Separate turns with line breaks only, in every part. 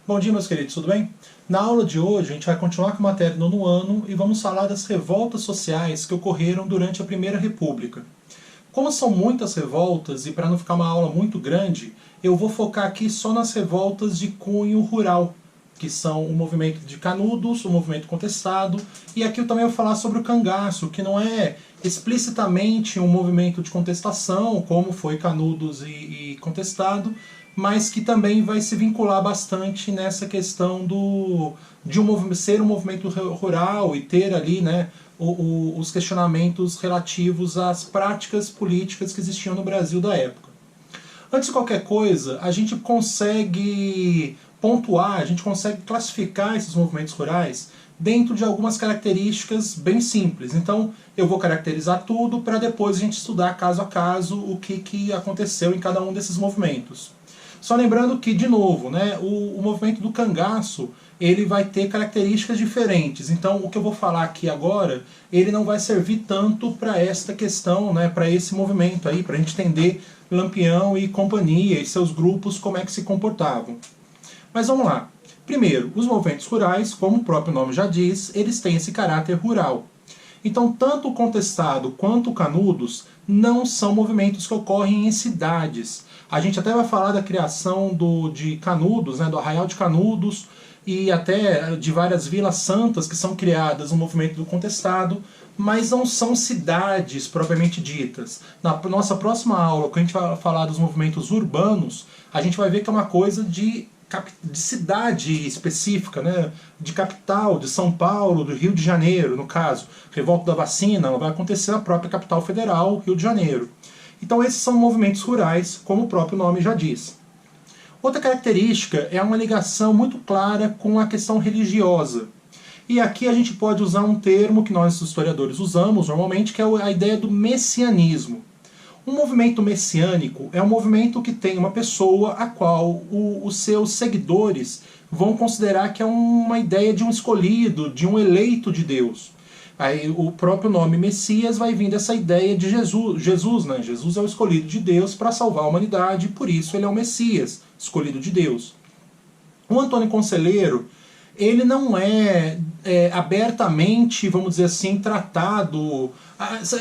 Bom dia, meus queridos, tudo bem? Na aula de hoje, a gente vai continuar com a matéria do nono ano e vamos falar das revoltas sociais que ocorreram durante a Primeira República. Como são muitas revoltas e para não ficar uma aula muito grande, eu vou focar aqui só nas revoltas de cunho rural, que são o movimento de Canudos, o movimento contestado, e aqui eu também vou falar sobre o cangaço, que não é explicitamente um movimento de contestação, como foi Canudos e contestado, mas que também vai se vincular bastante nessa questão de ser um movimento rural e ter ali, né, os questionamentos relativos às práticas políticas que existiam no Brasil da época. Antes de qualquer coisa, a gente consegue pontuar, a gente consegue classificar esses movimentos rurais dentro de algumas características bem simples. Então, eu vou caracterizar tudo para depois a gente estudar caso a caso o que aconteceu em cada um desses movimentos. Só lembrando que, de novo, né, o movimento do cangaço ele vai ter características diferentes. Então, o que eu vou falar aqui agora, ele não vai servir tanto para esta questão, né, para esse movimento aí, para a gente entender Lampião e companhia e seus grupos, como é que se comportavam. Mas vamos lá. Primeiro, os movimentos rurais, como o próprio nome já diz, eles têm esse caráter rural. Então, tanto o contestado quanto o Canudos não são movimentos que ocorrem em cidades. A gente até vai falar da criação de Canudos, né, do Arraial de Canudos, e até de várias vilas santas que são criadas no movimento do contestado, mas não são cidades propriamente ditas. Na nossa próxima aula, quando a gente vai falar dos movimentos urbanos, a gente vai ver que é uma coisa de cidade específica, né? De capital, de São Paulo, do Rio de Janeiro, no caso. Revolta da Vacina, ela vai acontecer na própria capital federal, Rio de Janeiro. Então esses são movimentos rurais, como o próprio nome já diz. Outra característica é uma ligação muito clara com a questão religiosa. E aqui a gente pode usar um termo que nós historiadores usamos normalmente, que é a ideia do messianismo. Um movimento messiânico é um movimento que tem uma pessoa a qual os seus seguidores vão considerar que é uma ideia de um escolhido, de um eleito de Deus. Aí o próprio nome Messias vai vir dessa ideia de Jesus, né? Jesus é o escolhido de Deus para salvar a humanidade, por isso ele é o Messias, escolhido de Deus. O Antônio Conselheiro, ele não é abertamente, vamos dizer assim, tratado.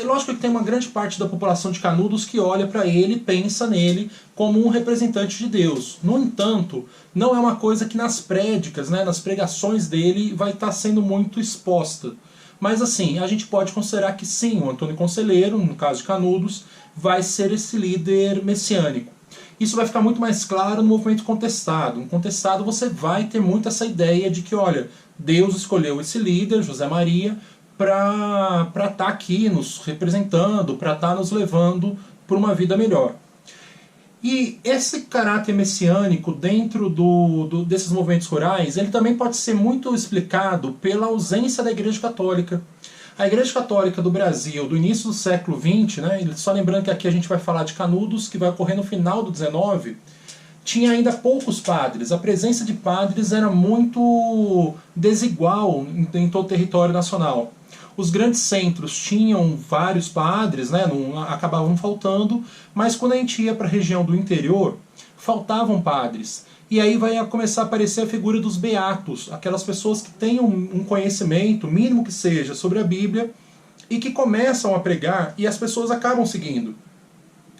Lógico que tem uma grande parte da população de Canudos que olha para ele e pensa nele como um representante de Deus. No entanto, não é uma coisa que nas prédicas, né, nas pregações dele vai estar sendo muito exposta. Mas assim, a gente pode considerar que sim, o Antônio Conselheiro, no caso de Canudos, vai ser esse líder messiânico. Isso vai ficar muito mais claro no movimento contestado. No contestado você vai ter muito essa ideia de que, olha, Deus escolheu esse líder, José Maria, para estar aqui nos representando, para estar nos levando para uma vida melhor. E esse caráter messiânico dentro desses movimentos rurais, ele também pode ser muito explicado pela ausência da Igreja Católica. A Igreja Católica do Brasil, do início do século XX, né, só lembrando que aqui a gente vai falar de Canudos, que vai ocorrer no final do XIX, tinha ainda poucos padres. A presença de padres era muito desigual em todo o território nacional. Os grandes centros tinham vários padres, né, acabavam faltando, mas quando a gente ia para a região do interior, faltavam padres. E aí vai começar a aparecer a figura dos beatos, aquelas pessoas que têm um conhecimento, mínimo que seja, sobre a Bíblia, e que começam a pregar e as pessoas acabam seguindo.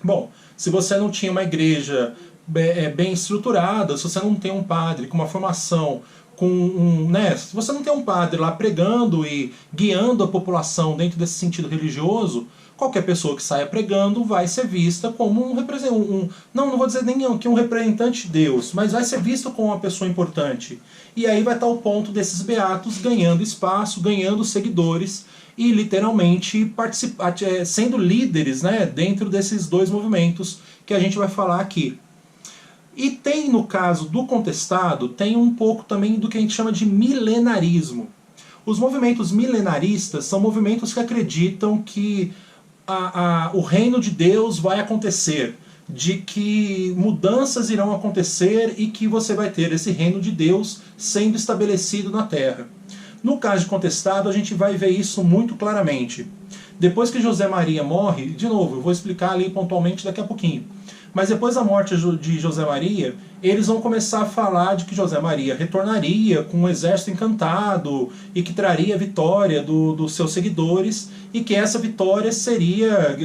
Bom, se você não tinha uma igreja bem estruturada, se você não tem um padre com uma formação, se você não tem um padre lá pregando e guiando a população dentro desse sentido religioso, qualquer pessoa que saia pregando vai ser vista como não vou dizer nem que um representante de Deus, mas vai ser visto como uma pessoa importante. E aí vai estar o ponto desses beatos ganhando espaço, ganhando seguidores e literalmente sendo líderes, né, dentro desses dois movimentos que a gente vai falar aqui. E tem, no caso do contestado, tem um pouco também do que a gente chama de milenarismo. Os movimentos milenaristas são movimentos que acreditam que o reino de Deus vai acontecer, de que mudanças irão acontecer e que você vai ter esse reino de Deus sendo estabelecido na Terra. No caso de contestado, a gente vai ver isso muito claramente. Depois que José Maria morre, de novo, eu vou explicar ali pontualmente daqui a pouquinho. Mas depois da morte de José Maria, eles vão começar a falar de que José Maria retornaria com um exército encantado e que traria a vitória dos seus seguidores e que essa vitória seria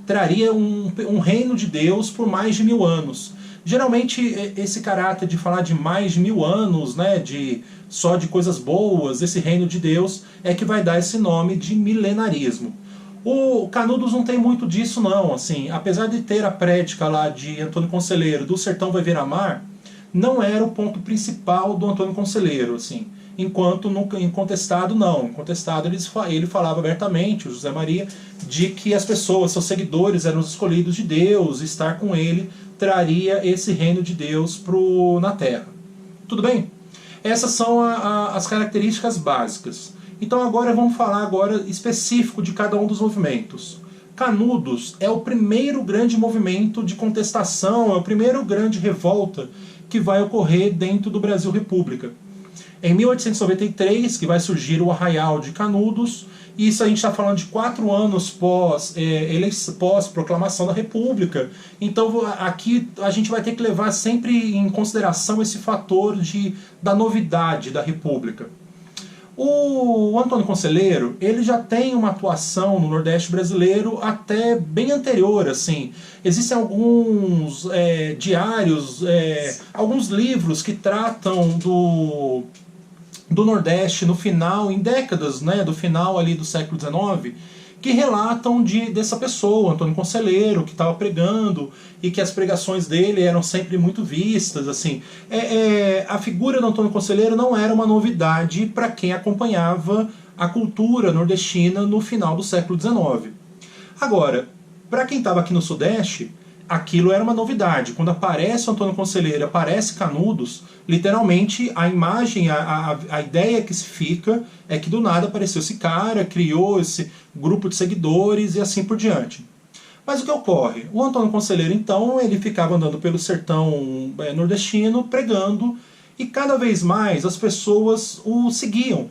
traria um reino de Deus por mais de 1000 anos. Geralmente esse caráter de falar de mais de 1000 anos, né, só de coisas boas, esse reino de Deus, é que vai dar esse nome de milenarismo. O Canudos não tem muito disso não, assim, apesar de ter a prédica lá de Antônio Conselheiro, do sertão vai virar mar, não era o ponto principal do Antônio Conselheiro, assim, enquanto em Contestado não. Em Contestado ele falava abertamente, o José Maria, de que as pessoas, seus seguidores, eram os escolhidos de Deus, e estar com ele traria esse reino de Deus na Terra. Tudo bem? Essas são as características básicas. Então agora vamos falar específico de cada um dos movimentos. Canudos é o primeiro grande movimento de contestação, é o primeiro grande revolta que vai ocorrer dentro do Brasil República. Em 1893, que vai surgir o Arraial de Canudos, e isso a gente está falando de 4 anos pós proclamação da República. Então aqui a gente vai ter que levar sempre em consideração esse fator da novidade da República. O Antônio Conselheiro, ele já tem uma atuação no Nordeste brasileiro até bem anterior, assim. Existem alguns diários, alguns livros que tratam do Nordeste no final, em décadas, né, do final ali do século XIX, que relatam dessa pessoa, Antônio Conselheiro, que estava pregando e que as pregações dele eram sempre muito vistas. Assim. A figura do Antônio Conselheiro não era uma novidade para quem acompanhava a cultura nordestina no final do século XIX. Agora, para quem estava aqui no Sudeste, aquilo era uma novidade. Quando aparece o Antônio Conselheiro, aparece Canudos, literalmente a imagem, a ideia que se fica é que do nada apareceu esse cara, criou esse grupo de seguidores e assim por diante. Mas o que ocorre? O Antônio Conselheiro, então, ele ficava andando pelo sertão nordestino, pregando, e cada vez mais as pessoas o seguiam.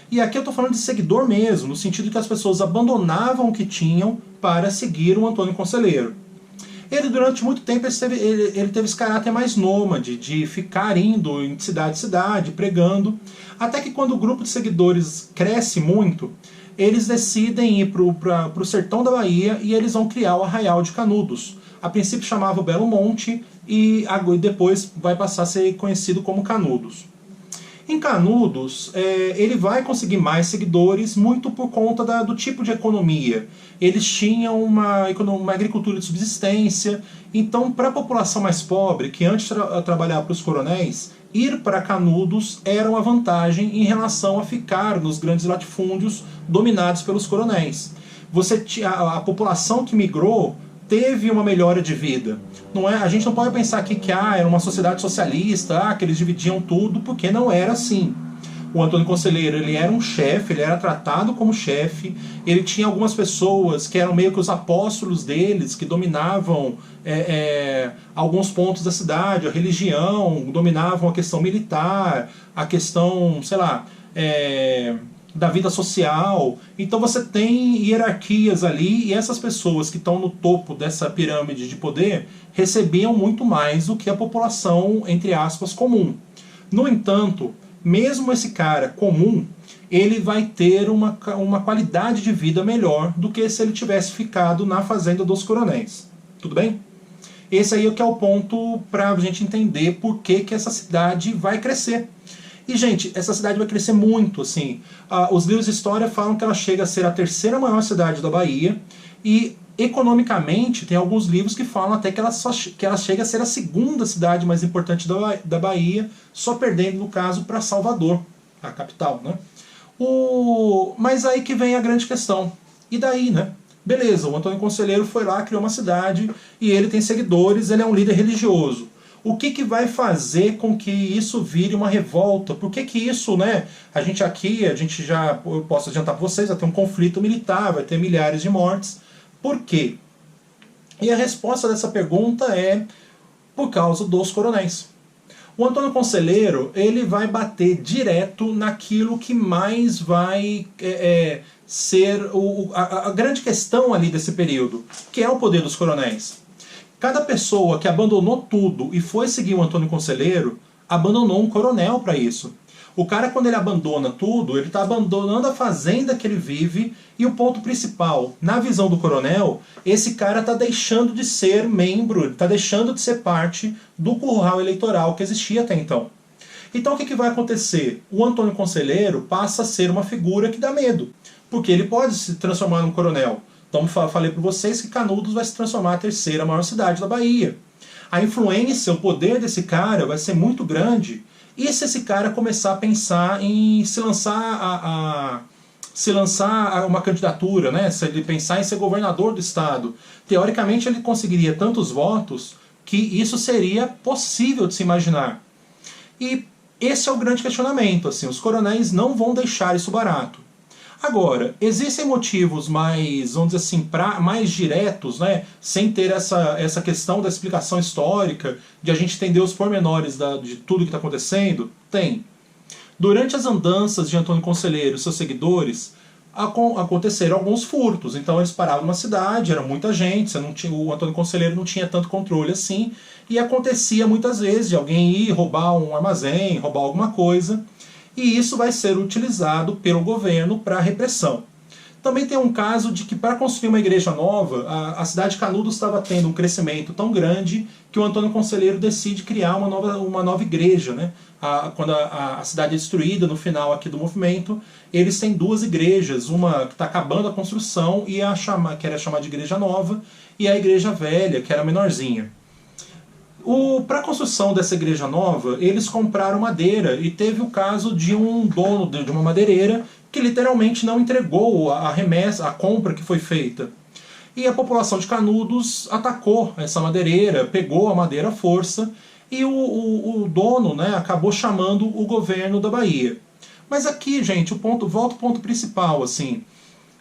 E aqui eu estou falando de seguidor mesmo, no sentido que as pessoas abandonavam o que tinham para seguir o Antônio Conselheiro. Ele, durante muito tempo, ele teve esse caráter mais nômade, de ficar indo de cidade em cidade, pregando, até que quando o grupo de seguidores cresce muito, eles decidem ir para o sertão da Bahia e eles vão criar o Arraial de Canudos. A princípio chamava o Belo Monte e depois vai passar a ser conhecido como Canudos. Em Canudos, ele vai conseguir mais seguidores muito por conta do tipo de economia. Eles tinham uma agricultura de subsistência, então para a população mais pobre, que antes trabalhava para os coronéis, ir para Canudos era uma vantagem em relação a ficar nos grandes latifúndios dominados pelos coronéis. A população que migrou teve uma melhora de vida. A gente não pode pensar aqui que era uma sociedade socialista, que eles dividiam tudo, porque não era assim. O Antônio Conselheiro, ele era um chefe, ele era tratado como chefe, ele tinha algumas pessoas que eram meio que os apóstolos deles, que dominavam alguns pontos da cidade, a religião, dominavam a questão militar, a questão, sei lá, da vida social. Então você tem hierarquias ali, e essas pessoas que estão no topo dessa pirâmide de poder recebiam muito mais do que a população, entre aspas, comum. No entanto, mesmo esse cara comum, ele vai ter uma qualidade de vida melhor do que se ele tivesse ficado na fazenda dos coronéis. Tudo bem? Esse aí é que é o ponto para a gente entender por que essa cidade vai crescer. E, gente, essa cidade vai crescer muito, assim. Os livros de história falam que ela chega a ser a 3ª maior cidade da Bahia, e economicamente tem alguns livros que falam até que ela chega a ser a 2ª cidade mais importante da Bahia, só perdendo, no caso, para Salvador, a capital, né? Mas aí que vem a grande questão. E daí, né? Beleza, o Antônio Conselheiro foi lá, criou uma cidade, e ele tem seguidores, ele é um líder religioso. O que vai fazer com que isso vire uma revolta? Por que isso, né? Eu posso adiantar para vocês, vai ter um conflito militar, vai ter milhares de mortes. Por quê? E a resposta dessa pergunta é por causa dos coronéis. O Antônio Conselheiro, ele vai bater direto naquilo que mais vai ser a grande questão ali desse período, que é o poder dos coronéis. Cada pessoa que abandonou tudo e foi seguir o Antônio Conselheiro, abandonou um coronel para isso. O cara, quando ele abandona tudo, ele está abandonando a fazenda que ele vive, e o ponto principal, na visão do coronel, esse cara está deixando de ser membro, está deixando de ser parte do curral eleitoral que existia até então. Então o que vai acontecer? O Antônio Conselheiro passa a ser uma figura que dá medo, porque ele pode se transformar num coronel. Então falei para vocês que Canudos vai se transformar na terceira maior cidade da Bahia. A influência, o poder desse cara vai ser muito grande. E se esse cara começar a pensar em se lançar a uma candidatura, né? Se ele pensar em ser governador do estado, teoricamente ele conseguiria tantos votos que isso seria possível de se imaginar. E esse é o grande questionamento, assim, os coronéis não vão deixar isso barato. Agora, existem motivos mais, vamos dizer assim, mais diretos, né, sem ter essa questão da explicação histórica, de a gente entender os pormenores de tudo que está acontecendo? Tem. Durante as andanças de Antônio Conselheiro e seus seguidores, aconteceram alguns furtos. Então eles paravam numa cidade, era muita gente, o Antônio Conselheiro não tinha tanto controle assim, e acontecia muitas vezes de alguém ir roubar um armazém, roubar alguma coisa, e isso vai ser utilizado pelo governo para repressão. Também tem um caso de que, para construir uma igreja nova, a cidade de Canudos estava tendo um crescimento tão grande que o Antônio Conselheiro decide criar uma nova igreja, né? Quando a cidade é destruída, no final aqui do movimento, eles têm duas igrejas, uma que está acabando a construção, que era chamada de igreja nova, e a igreja velha, que era menorzinha. Para a construção dessa igreja nova, eles compraram madeira, e teve o caso de um dono de uma madeireira que literalmente não entregou a remessa, a compra que foi feita. E a população de Canudos atacou essa madeireira, pegou a madeira à força, e o dono, né, acabou chamando o governo da Bahia. Mas aqui, gente, volta ao ponto principal, assim.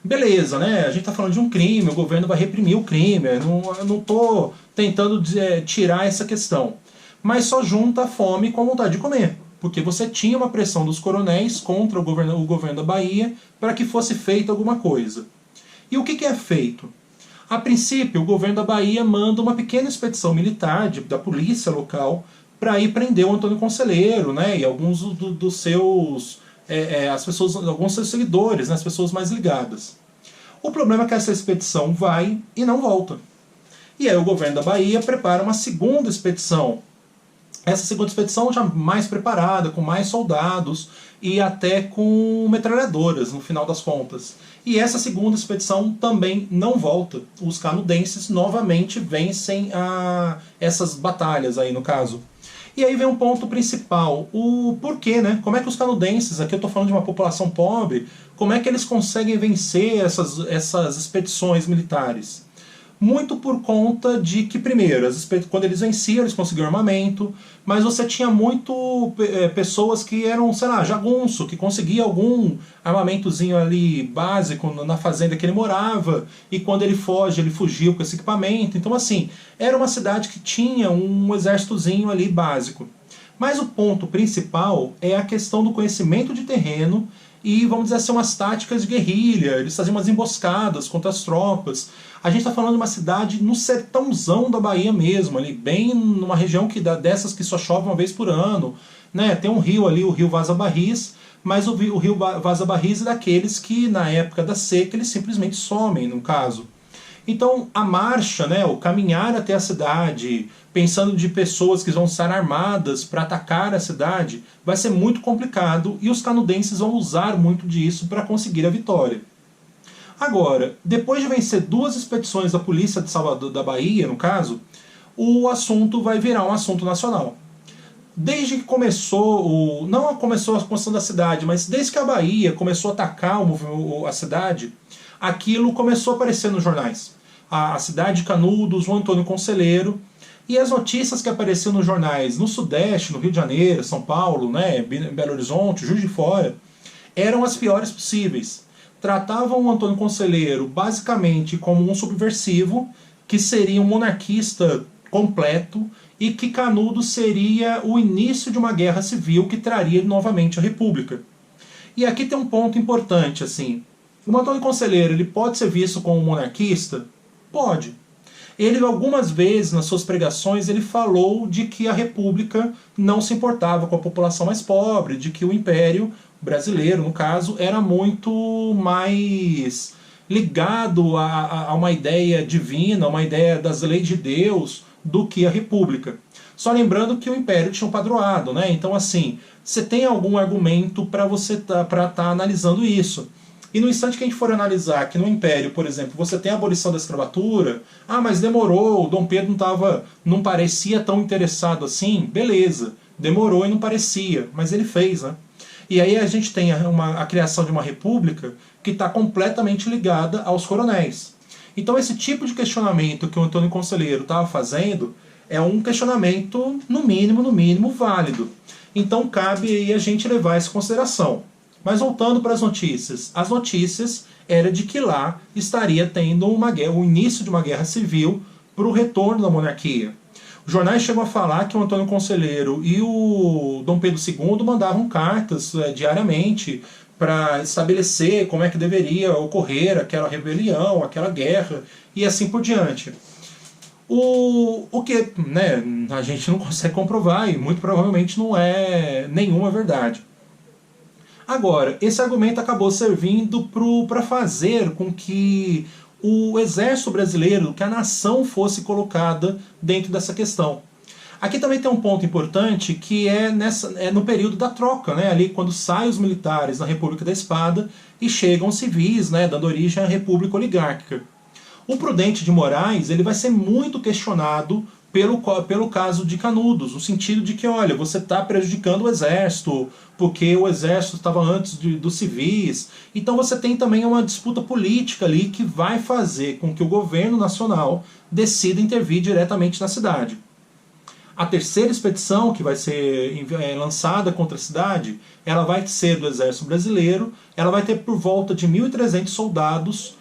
Beleza, né? A gente está falando de um crime, o governo vai reprimir o crime, eu não estou tentando tirar essa questão. Mas só junta a fome com a vontade de comer. Porque você tinha uma pressão dos coronéis contra o governo da Bahia para que fosse feita alguma coisa. E o que é feito? A princípio, o governo da Bahia manda uma pequena expedição militar da polícia local para ir prender o Antônio Conselheiro, né, e alguns dos seus... alguns seus seguidores, né, as pessoas mais ligadas. O problema é que essa expedição vai e não volta. E aí o governo da Bahia prepara uma segunda expedição. Essa segunda expedição já mais preparada, com mais soldados e até com metralhadoras, no final das contas. E essa segunda expedição também não volta. Os canudenses novamente vencem essas batalhas aí, no caso. E aí vem um ponto principal, o porquê, né? Como é que os canudenses, aqui eu estou falando de uma população pobre, como é que eles conseguem vencer essas expedições militares? Muito por conta de que, primeiro, quando eles venciam, eles conseguiam armamento, mas você tinha pessoas que eram, sei lá, jagunço, que conseguia algum armamentozinho ali básico na fazenda que ele morava, e quando ele foge, ele fugiu com esse equipamento. Então, assim, era uma cidade que tinha um exércitozinho ali básico. Mas o ponto principal é a questão do conhecimento de terreno e, vamos dizer assim, umas táticas de guerrilha. Eles faziam umas emboscadas contra as tropas. A gente está falando de uma cidade no sertãozão da Bahia mesmo, ali, bem numa região dessas que só chove uma vez por ano, né? Tem um rio ali, o rio Vaza Barris, mas o rio Vaza Barris é daqueles que na época da seca eles simplesmente somem, no caso. Então a marcha, né, o caminhar até a cidade, pensando de pessoas que vão estar armadas para atacar a cidade, vai ser muito complicado e os canudenses vão usar muito disso para conseguir a vitória. Agora, depois de vencer duas expedições da polícia de Salvador, da Bahia, no caso, o assunto vai virar um assunto nacional. Desde que não começou a construção da cidade, mas desde que a Bahia começou a atacar a cidade, aquilo começou a aparecer nos jornais. A cidade de Canudos, o Antônio Conselheiro, e as notícias que apareciam nos jornais no Sudeste, no Rio de Janeiro, São Paulo, né, Belo Horizonte, Juiz de Fora, eram as piores possíveis. Tratavam o Antônio Conselheiro basicamente como um subversivo, que seria um monarquista completo e que Canudos seria o início de uma guerra civil que traria novamente a República. E aqui tem um ponto importante, assim. O Antônio Conselheiro, ele pode ser visto como monarquista? Pode. Ele, algumas vezes, nas suas pregações, ele falou de que a República não se importava com a população mais pobre, de que o Império brasileiro, no caso, era muito mais ligado a uma ideia divina, uma ideia das leis de Deus, do que a República. Só lembrando que o Império tinha um padroado, né? Então, assim, você tem algum argumento para você estar analisando isso. E no instante que a gente for analisar que no Império, por exemplo, você tem a abolição da escravatura, mas demorou, o Dom Pedro não parecia tão interessado assim, beleza, demorou e não parecia, mas ele fez, né? E aí a gente tem a criação de uma república que está completamente ligada aos coronéis. Então esse tipo de questionamento que o Antônio Conselheiro estava fazendo é um questionamento, no mínimo, válido. Então cabe aí a gente levar isso em consideração. Mas voltando para as notícias. As notícias era de que lá estaria tendo uma guerra, o início de uma guerra civil para o retorno da monarquia. Os jornais chegam a falar que o Antônio Conselheiro e o Dom Pedro II mandavam cartas diariamente para estabelecer como é que deveria ocorrer aquela rebelião, aquela guerra e assim por diante. O que, né, a gente não consegue comprovar e muito provavelmente não é nenhuma verdade. Agora, esse argumento acabou servindo para fazer com que o exército brasileiro, que a nação fosse colocada dentro dessa questão. Aqui também tem um ponto importante que é no período da troca, né, ali quando saem os militares na República da Espada e chegam os civis, né, dando origem à República Oligárquica. O Prudente de Moraes ele vai ser muito questionado pelo caso de Canudos, no sentido de que, olha, você está prejudicando o exército, porque o exército estava antes dos civis. Então você tem também uma disputa política ali que vai fazer com que o governo nacional decida intervir diretamente na cidade. A terceira expedição, que vai ser lançada contra a cidade, ela vai ser do exército brasileiro, ela vai ter por volta de 1.300 soldados,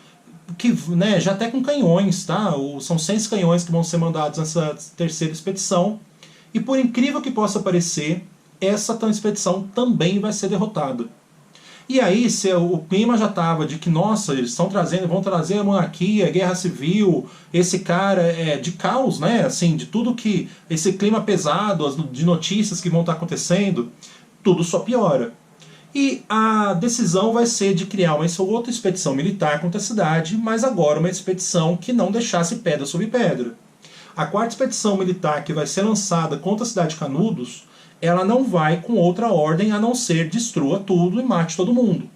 que, né, já até com canhões, tá? São 100 canhões que vão ser mandados nessa terceira expedição. E por incrível que possa parecer, essa expedição também vai ser derrotada. E aí, se o clima já estava de que, nossa, eles vão trazer a monarquia, a guerra civil, esse cara de caos, né? Assim, de tudo que, esse clima pesado, de notícias que vão estar acontecendo, tudo só piora. E a decisão vai ser de criar uma outra expedição militar contra a cidade, mas agora uma expedição que não deixasse pedra sobre pedra. A quarta expedição militar que vai ser lançada contra a cidade de Canudos, ela não vai com outra ordem a não ser destrua tudo e mate todo mundo.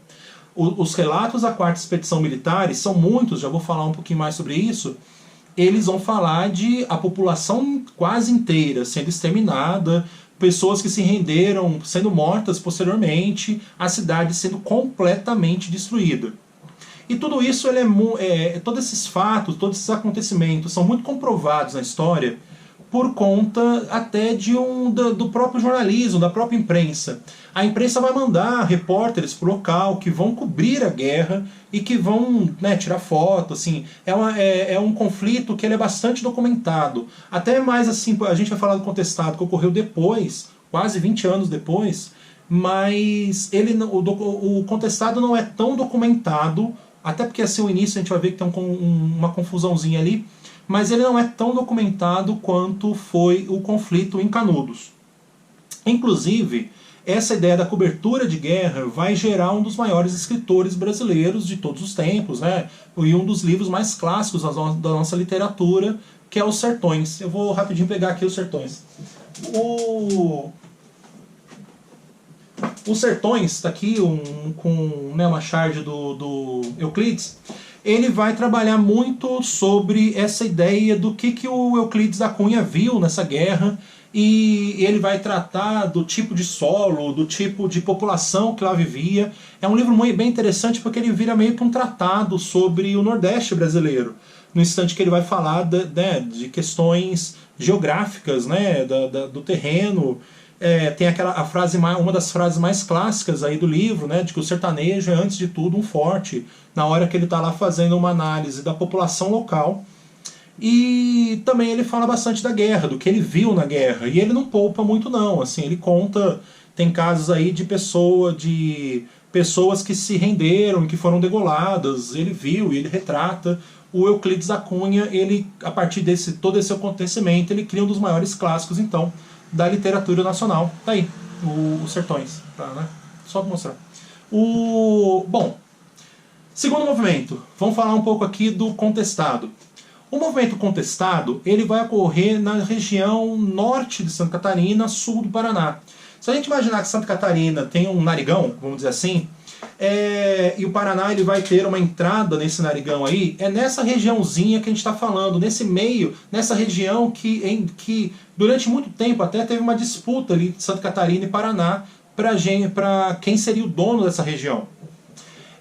Os relatos da quarta expedição militar são muitos, já vou falar um pouquinho mais sobre isso. Eles vão falar de a população quase inteira sendo exterminada, pessoas que se renderam sendo mortas posteriormente, a cidade sendo completamente destruída. E tudo isso, todos esses fatos, todos esses acontecimentos são muito comprovados na história por conta até do próprio jornalismo, da própria imprensa. A imprensa vai mandar repórteres para o local que vão cobrir a guerra e que vão, né, tirar foto. Assim, é um conflito que ele é bastante documentado. Até mais assim, a gente vai falar do contestado que ocorreu depois, quase 20 anos depois, mas o contestado não é tão documentado, até porque assim, o início a gente vai ver que tem uma confusãozinha ali, mas ele não é tão documentado quanto foi o conflito em Canudos. Inclusive, essa ideia da cobertura de guerra vai gerar um dos maiores escritores brasileiros de todos os tempos, né? E um dos livros mais clássicos da nossa literatura, que é Os Sertões. Eu vou rapidinho pegar aqui Os Sertões. Os Sertões, está aqui com uma charge do Euclides. Ele vai trabalhar muito sobre essa ideia do que o Euclides da Cunha viu nessa guerra, e ele vai tratar do tipo de solo, do tipo de população que lá vivia. É um livro bem interessante porque ele vira meio que um tratado sobre o Nordeste brasileiro, no instante que ele vai falar de questões geográficas, né, do terreno. Tem uma das frases mais clássicas aí do livro, né, de que o sertanejo é antes de tudo um forte, na hora que ele está lá fazendo uma análise da população local. E também ele fala bastante da guerra, do que ele viu na guerra. E ele não poupa muito não, assim, ele conta, tem casos aí de pessoas que se renderam, que foram degoladas, ele viu e ele retrata. O Euclides da Cunha, ele, a partir desse todo esse acontecimento, ele cria um dos maiores clássicos, então, da literatura nacional. Tá aí, Os Sertões, tá, né? Só para mostrar. Bom, segundo movimento, vamos falar um pouco aqui do contestado. O movimento contestado, ele vai ocorrer na região norte de Santa Catarina, sul do Paraná. Se a gente imaginar que Santa Catarina tem um narigão, vamos dizer assim, e o Paraná ele vai ter uma entrada nesse narigão aí, é nessa regiãozinha que a gente está falando, nesse meio, nessa região que durante muito tempo até teve uma disputa ali de Santa Catarina e Paraná para quem seria o dono dessa região.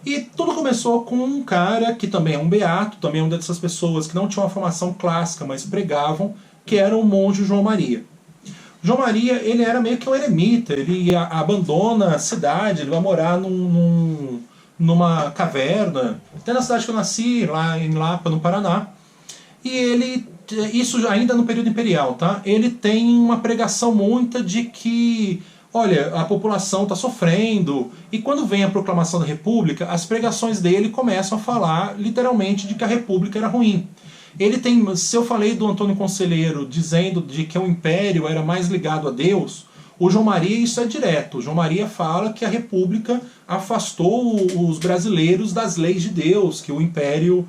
E tudo começou com um cara que também é um beato, também é uma dessas pessoas que não tinham uma formação clássica, mas pregavam, que era o monge João Maria. João Maria, ele era meio que um eremita, ele abandona a cidade, ele vai morar numa caverna, até na cidade que eu nasci, lá em Lapa, no Paraná. E ele, isso ainda no período imperial, tá? Ele tem uma pregação muita de que, olha, a população está sofrendo. E quando vem a proclamação da República, as pregações dele começam a falar literalmente de que a República era ruim. Ele tem, se eu falei do Antônio Conselheiro dizendo de que o Império era mais ligado a Deus, o João Maria isso é direto. O João Maria fala que a República afastou os brasileiros das leis de Deus, que o Império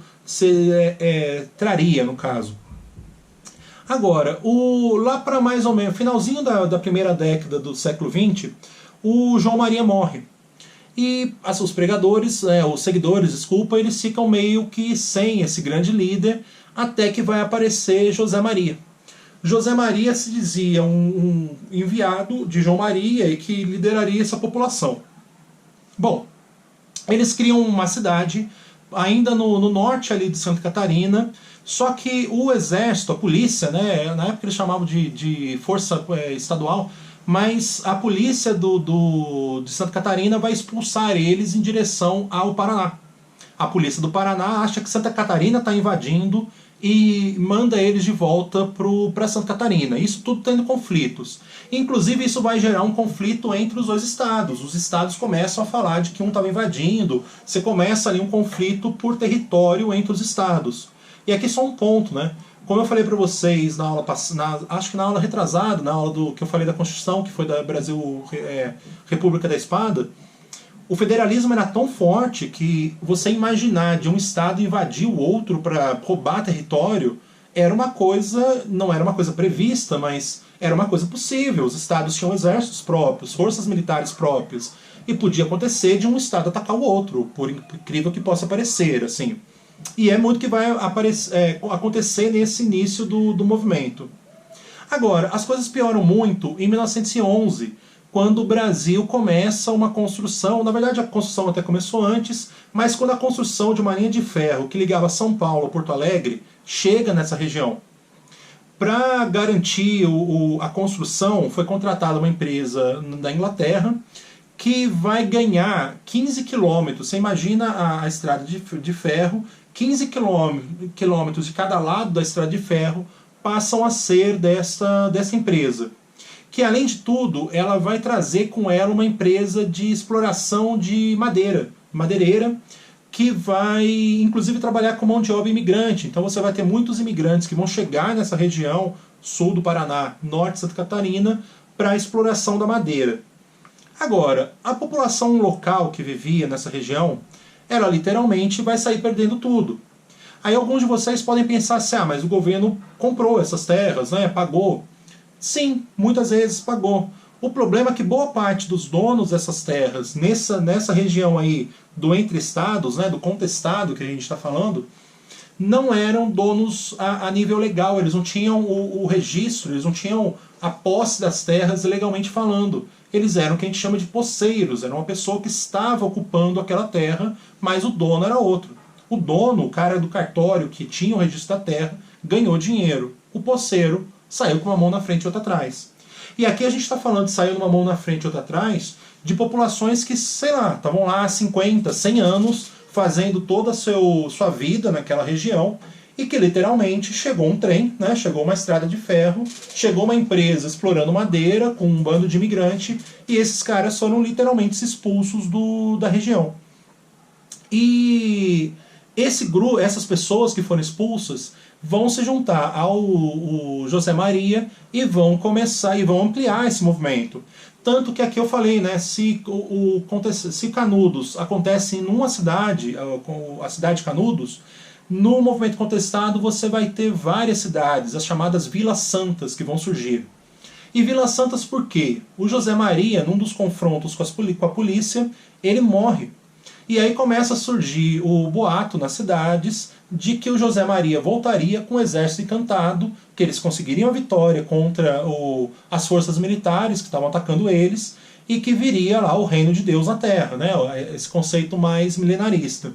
traria, no caso. Agora, lá para mais ou menos finalzinho da primeira década do século XX, o João Maria morre. E os pregadores, os seguidores, desculpa, eles ficam meio que sem esse grande líder, até que vai aparecer José Maria. José Maria se dizia um enviado de João Maria e que lideraria essa população. Bom, eles criam uma cidade ainda no norte ali de Santa Catarina, só que o exército, a polícia, né, na época eles chamavam de força estadual, mas a polícia de Santa Catarina vai expulsar eles em direção ao Paraná. A polícia do Paraná acha que Santa Catarina está invadindo e manda eles de volta para Santa Catarina. Isso tudo tendo conflitos. Inclusive isso vai gerar um conflito entre os dois estados. Os estados começam a falar de que um estava invadindo. Você começa ali um conflito por território entre os estados. E aqui só um ponto, né? Como eu falei para vocês na aula acho que na aula retrasada, na aula que eu falei da Constituição, que foi da Brasil República da Espada, o federalismo era tão forte que você imaginar de um estado invadir o outro para roubar território era uma coisa, não era uma coisa prevista, mas era uma coisa possível. Os estados tinham exércitos próprios, forças militares próprias, e podia acontecer de um estado atacar o outro, por incrível que possa parecer, assim. E é muito que vai acontecer nesse início do movimento. Agora, as coisas pioram muito em 1911, quando o Brasil começa uma construção, na verdade a construção até começou antes, mas quando a construção de uma linha de ferro que ligava São Paulo a Porto Alegre chega nessa região. Para garantir a construção, foi contratada uma empresa da Inglaterra que vai ganhar 15 quilômetros. Você imagina a estrada de ferro, 15 quilômetros de cada lado da estrada de ferro passam a ser dessa empresa. Que, além de tudo, ela vai trazer com ela uma empresa de exploração de madeireira, que vai, inclusive, trabalhar com mão de obra imigrante. Então você vai ter muitos imigrantes que vão chegar nessa região, sul do Paraná, norte de Santa Catarina, para a exploração da madeira. Agora, a população local que vivia nessa região, ela literalmente vai sair perdendo tudo. Aí alguns de vocês podem pensar assim, mas o governo comprou essas terras, né, pagou. Sim, muitas vezes pagou. O problema é que boa parte dos donos dessas terras, nessa região aí do entre-estados, né, do contestado que a gente está falando, não eram donos a nível legal, eles não tinham o registro, eles não tinham a posse das terras legalmente falando. Eles eram o que a gente chama de posseiros, era uma pessoa que estava ocupando aquela terra, mas o dono era outro. O dono, o cara do cartório que tinha o registro da terra, ganhou dinheiro. O posseiro saiu com uma mão na frente e outra atrás. E aqui a gente está falando de sair uma mão na frente e outra atrás de populações que, sei lá, estavam lá há 50, 100 anos fazendo toda a sua vida naquela região e que literalmente chegou um trem, né, chegou uma estrada de ferro, chegou uma empresa explorando madeira com um bando de imigrante, e esses caras foram literalmente expulsos da região. E esse grupo, essas pessoas que foram expulsas vão se juntar ao José Maria e vão começar e vão ampliar esse movimento. Tanto que aqui eu falei, né, se Canudos acontece numa cidade, a cidade de Canudos, no movimento contestado você vai ter várias cidades, as chamadas Vilas Santas, que vão surgir. E Vilas Santas por quê? O José Maria, num dos confrontos com a polícia, ele morre. E aí começa a surgir o boato nas cidades de que o José Maria voltaria com o exército encantado, que eles conseguiriam a vitória contra as forças militares que estavam atacando eles, e que viria lá o reino de Deus na Terra, né? Esse conceito mais milenarista.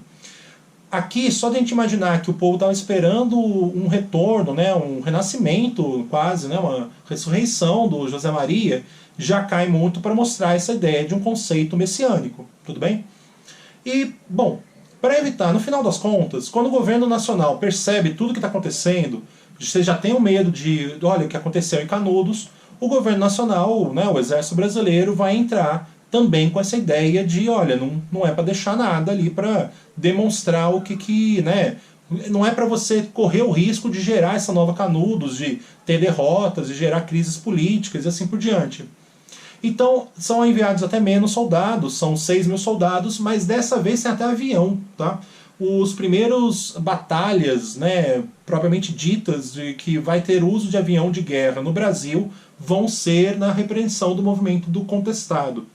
Aqui, só de a gente imaginar que o povo estava esperando um retorno, né, um renascimento quase, né, uma ressurreição do José Maria, já cai muito para mostrar essa ideia de um conceito messiânico. Tudo bem? E, bom, para evitar, no final das contas, quando o governo nacional percebe tudo que está acontecendo, você já tem o medo olha, o que aconteceu em Canudos, o governo nacional, né, o exército brasileiro, vai entrar também com essa ideia de, olha, não é para deixar nada ali para demonstrar o que né, não é para você correr o risco de gerar essa nova Canudos, de ter derrotas, de gerar crises políticas e assim por diante. Então, são enviados até menos soldados, são 6 mil soldados, mas dessa vez tem até avião, tá? Os primeiros batalhas, né, propriamente ditas, de que vai ter uso de avião de guerra no Brasil, vão ser na repreensão do movimento do contestado,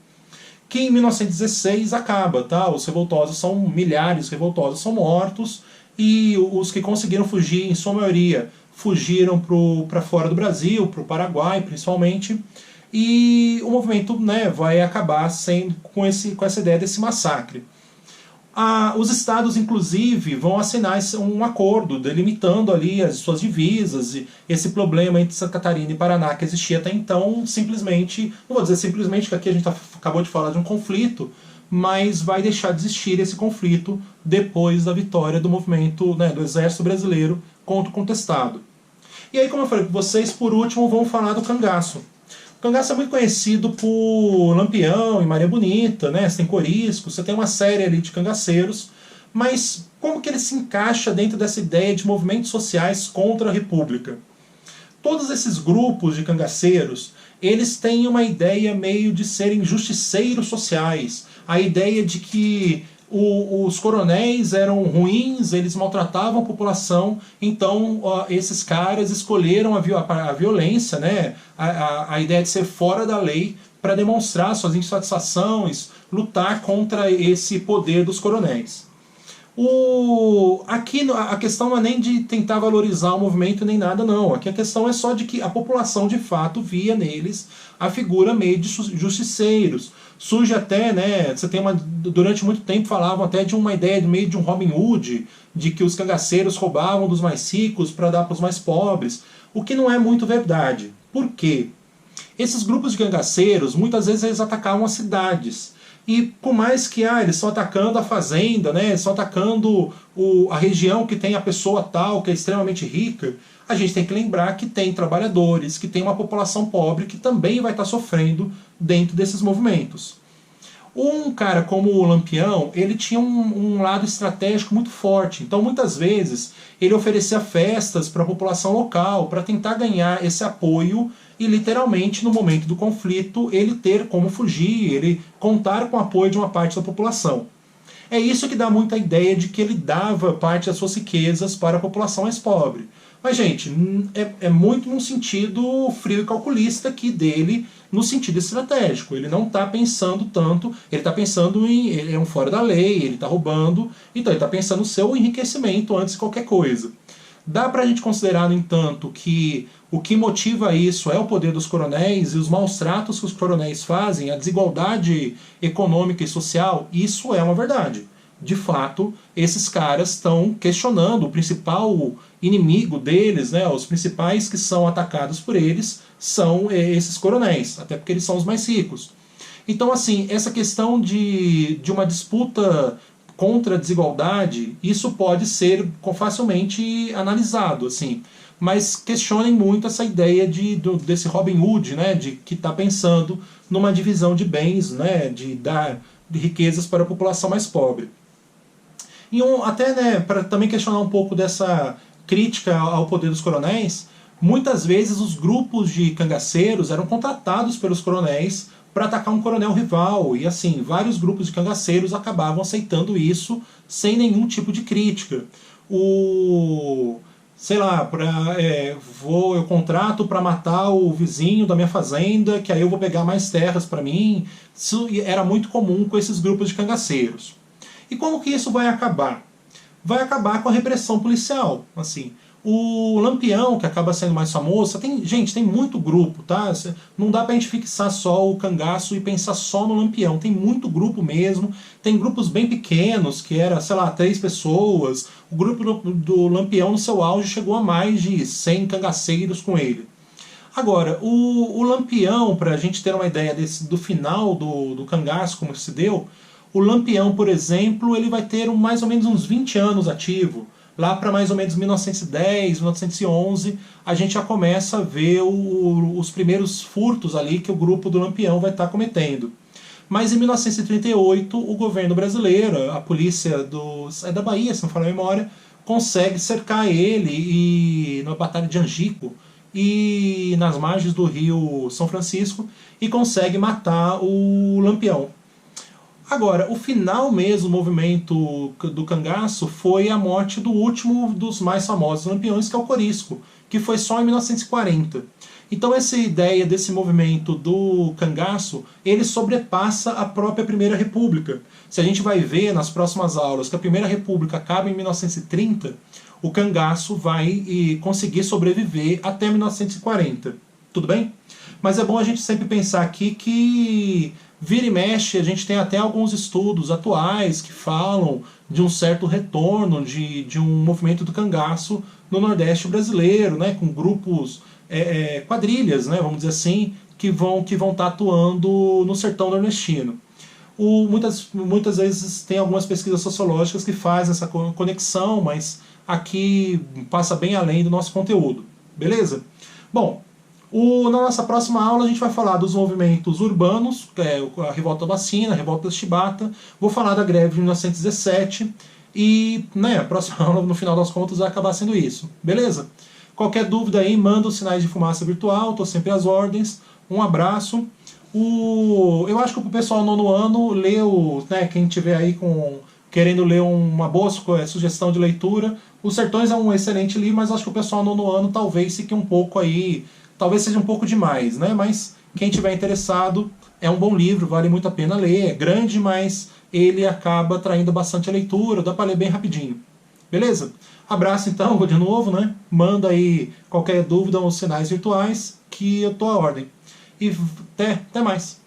que em 1916 acaba, tá? Os revoltosos são milhares, revoltosos são mortos, e os que conseguiram fugir, em sua maioria, fugiram para fora do Brasil, para o Paraguai principalmente, e o movimento, né, vai acabar sendo com essa ideia desse massacre. Os estados, inclusive, vão assinar um acordo delimitando ali as suas divisas, e esse problema entre Santa Catarina e Paraná que existia até então, simplesmente, não vou dizer simplesmente, que aqui a gente acabou de falar de um conflito, mas vai deixar de existir esse conflito depois da vitória do movimento, né, do exército brasileiro contra o contestado. E aí, como eu falei com vocês, por último, vamos falar do cangaço. O cangaço é muito conhecido por Lampião e Maria Bonita, né? Você tem Corisco, você tem uma série ali de cangaceiros, mas como que ele se encaixa dentro dessa ideia de movimentos sociais contra a República? Todos esses grupos de cangaceiros, eles têm uma ideia meio de serem justiceiros sociais, a ideia de que os coronéis eram ruins, eles maltratavam a população, então esses caras escolheram a violência, né? A ideia de ser fora da lei para demonstrar suas insatisfações, lutar contra esse poder dos coronéis. Aqui a questão não é nem de tentar valorizar o movimento nem nada, não. Aqui a questão é só de que a população de fato via neles a figura meio de justiceiros. Surge até, né, você tem durante muito tempo falavam até de uma ideia meio de um Robin Hood, de que os cangaceiros roubavam dos mais ricos para dar para os mais pobres, o que não é muito verdade. Por quê? Esses grupos de cangaceiros, muitas vezes eles atacavam as cidades. E por mais que eles estão atacando a fazenda, né, estão atacando a região que tem a pessoa tal, que é extremamente rica, a gente tem que lembrar que tem trabalhadores, que tem uma população pobre que também vai estar sofrendo dentro desses movimentos. Um cara como o Lampião, ele tinha um lado estratégico muito forte. Então, muitas vezes, ele oferecia festas para a população local, para tentar ganhar esse apoio e, literalmente, no momento do conflito, ele ter como fugir, ele contar com o apoio de uma parte da população. É isso que dá muita ideia de que ele dava parte das suas riquezas para a população mais pobre. Mas, gente, é muito num sentido frio e calculista aqui dele, no sentido estratégico. Ele não está pensando tanto, ele está pensando ele é um fora da lei, ele está roubando, então ele está pensando no seu enriquecimento antes de qualquer coisa. Dá para a gente considerar, no entanto, que o que motiva isso é o poder dos coronéis e os maus tratos que os coronéis fazem, a desigualdade econômica e social, isso é uma verdade. De fato, esses caras estão questionando o principal inimigo deles, né, os principais que são atacados por eles são esses coronéis, até porque eles são os mais ricos. Então, assim, essa questão de uma disputa contra a desigualdade, isso pode ser facilmente analisado, assim. Mas questionem muito essa ideia desse Robin Hood, né, de que está pensando numa divisão de bens, né, de dar riquezas para a população mais pobre. E até, né, para também questionar um pouco dessa crítica ao poder dos coronéis, muitas vezes os grupos de cangaceiros eram contratados pelos coronéis para atacar um coronel rival, e assim, vários grupos de cangaceiros acabavam aceitando isso sem nenhum tipo de crítica. Sei lá, eu contrato para matar o vizinho da minha fazenda, que aí eu vou pegar mais terras para mim. Isso era muito comum com esses grupos de cangaceiros. E como que isso vai acabar? Vai acabar com a repressão policial. Assim, o Lampião, que acaba sendo mais famoso, tem muito grupo, tá? Não dá pra gente fixar só o cangaço e pensar só no Lampião. Tem muito grupo mesmo. Tem grupos bem pequenos, que era, sei lá, 3 pessoas. O grupo do Lampião, no seu auge, chegou a mais de 100 cangaceiros com ele. Agora, o Lampião, para a gente ter uma ideia do final do cangaço, como se deu, o Lampião, por exemplo, ele vai ter mais ou menos uns 20 anos ativo. Lá para mais ou menos 1910, 1911, a gente já começa a ver os primeiros furtos ali que o grupo do Lampião vai estar cometendo. Mas em 1938, o governo brasileiro, a polícia da Bahia, se não falar a memória, consegue cercar ele e na Batalha de Angico e nas margens do rio São Francisco e consegue matar o Lampião. Agora, o final mesmo do movimento do cangaço foi a morte do último dos mais famosos lampiões, que é o Corisco, que foi só em 1940. Então essa ideia desse movimento do cangaço, ele sobrepassa a própria Primeira República. Se a gente vai ver nas próximas aulas que a Primeira República acaba em 1930, o cangaço vai conseguir sobreviver até 1940. Tudo bem? Mas é bom a gente sempre pensar aqui que vira e mexe, a gente tem até alguns estudos atuais que falam de um certo retorno de um movimento do cangaço no Nordeste brasileiro, né, com grupos, quadrilhas, né, vamos dizer assim, que vão estar atuando no sertão nordestino. Muitas vezes tem algumas pesquisas sociológicas que fazem essa conexão, mas aqui passa bem além do nosso conteúdo. Beleza? Bom, na nossa próxima aula a gente vai falar dos movimentos urbanos, a Revolta da Vacina, a Revolta da Chibata, vou falar da greve de 1917 e a próxima aula, no final das contas, vai acabar sendo isso. Beleza? Qualquer dúvida aí, manda os sinais de fumaça virtual, estou sempre às ordens. Um abraço. Eu acho que o pessoal nono ano leu, quem tiver aí querendo ler uma boa sugestão de leitura, Os Sertões é um excelente livro, mas acho que o pessoal nono ano talvez fique um pouco aí. Talvez seja um pouco demais, né? Mas quem tiver interessado, é um bom livro, vale muito a pena ler. É grande, mas ele acaba atraindo bastante a leitura, dá para ler bem rapidinho. Beleza? Abraço então, de novo, né? Manda aí qualquer dúvida ou sinais virtuais, que eu tô à ordem. E até mais.